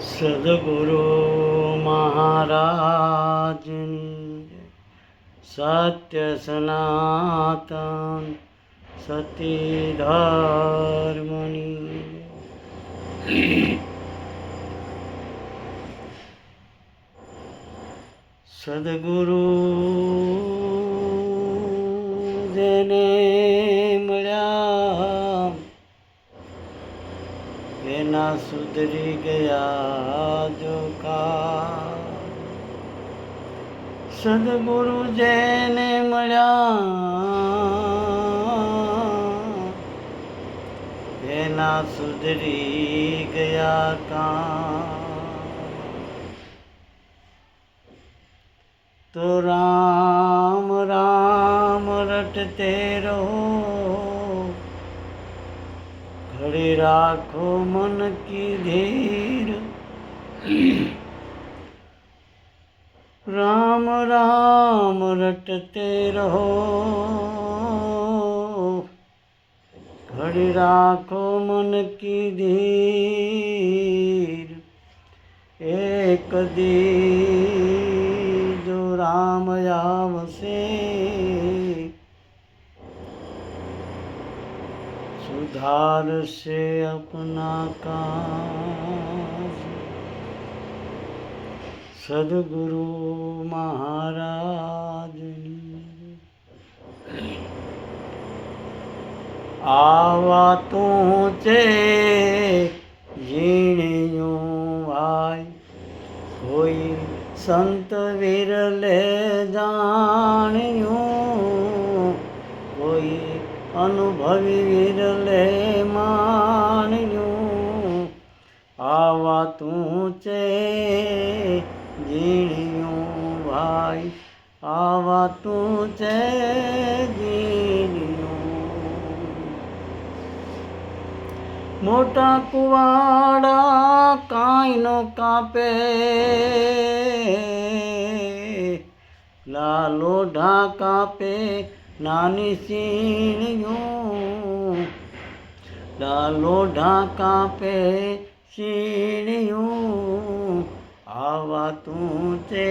સદગુરુ મહારાજની સત્ય સનાતન સતી ધર્મની સદગુરુ જેને મળ્યા એના સુધરી ગયા જોકા સદગુરુ જેને મળ્યા એના સુધરી ગયા કામ તો રામ રામ રટતે રહો ઘડી રાખો મન કી ધીર राम राम रटते रहो घड़ी राखो मन की धीर एक दी जो राम आवसे सुधार से अपना काम સદગુરુ મહારાજની આવા તું છે જીણ્યું ભાઈ કોઈ સંત વિરલે જાણ્યું કોઈ અનુભવી વિરલે માણ્યું આવા તું છે જીણ્યું ભાઈ આવા તું છે જીણ્યું મોટા કુવાડા કાંઈ નો કાપે લાલો ઢા કાપે નાની સીણ્યું લાલો ઢા કાપે સીણ્યું આવા તું છે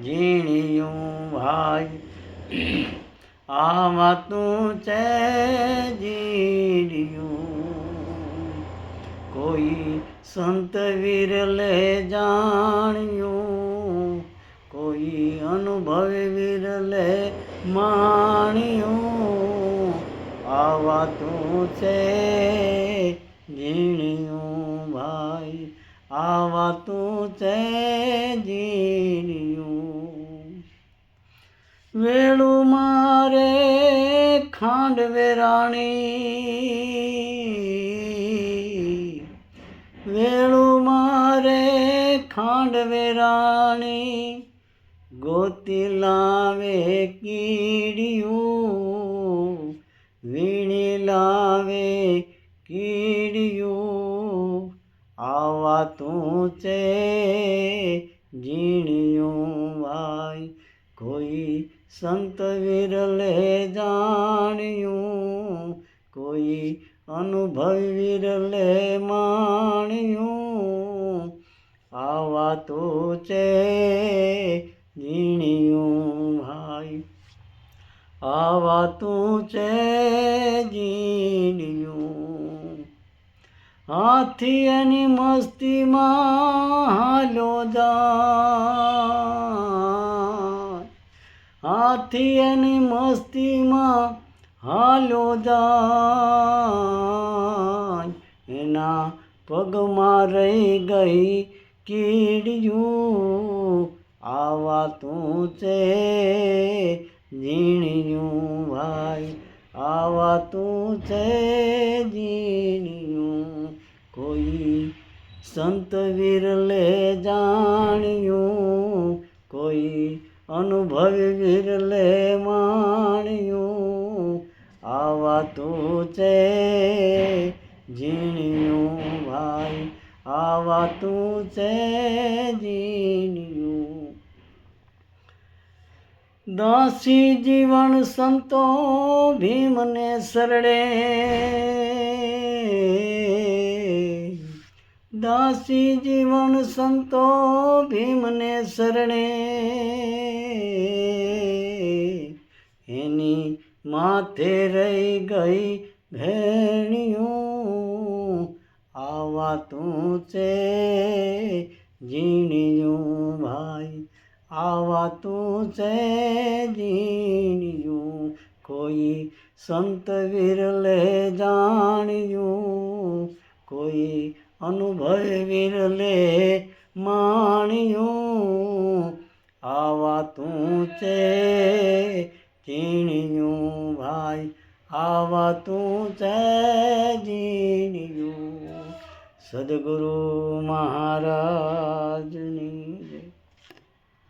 જીણ્યું ભાઈ આવા તું છે જીણ્યું કોઈ સંત વિરલે જાણ્યું કોઈ અનુભવ વિરલે માણ્યું આવા તું છે જીણ્યું ભાઈ આવા તું છે જીણ્યું વેળું મારે ખાંડવે રાણી વેળું મારે ખાંડવે રાણી ગોતી લાવે કીડિયું વીણી લાવે કીડિયું આવા તું છે જીણ્યું ભાઈ કોઈ સંત વિરલે જાણ્યું કોઈ અનુભવ વિરલે માણ્યું આવા તું છે જીણ્યું ભાઈ આવા તું છે જીણ્યું હાથી એની મસ્તીમાં હાલો જાય હાથી એની મસ્તીમાં હાલો જાય એના પગમાં રહી ગઈ કીડિયું આવા તું છે જીણ્યું ભાઈ આવા તું છે જીણ્યું કોઈ સંત વિરલે જાણ્યું કોઈ અનુભવ વિરલે માણ્યું આવા તું છે જીણ્યું ભાઈ આવા તું છે જીણ્યું દાસી જીવન સંતો ભીમને શરણે દાસી જીવન સંતો ભીમને શરણે, એની માથે રહી ગઈ ભેણિયું, આવા તું છે જીણિયું ભાઈ, આવા તું છે જીણિયું, કોઈ સંત વિરલે જાણ્યું, કોઈ અનુભવ વિરલે માણ્યું, આવા તું છે જીણિયું ભાઈ, આવા તું છે જીણિયું. સદગુરુ મહારાજની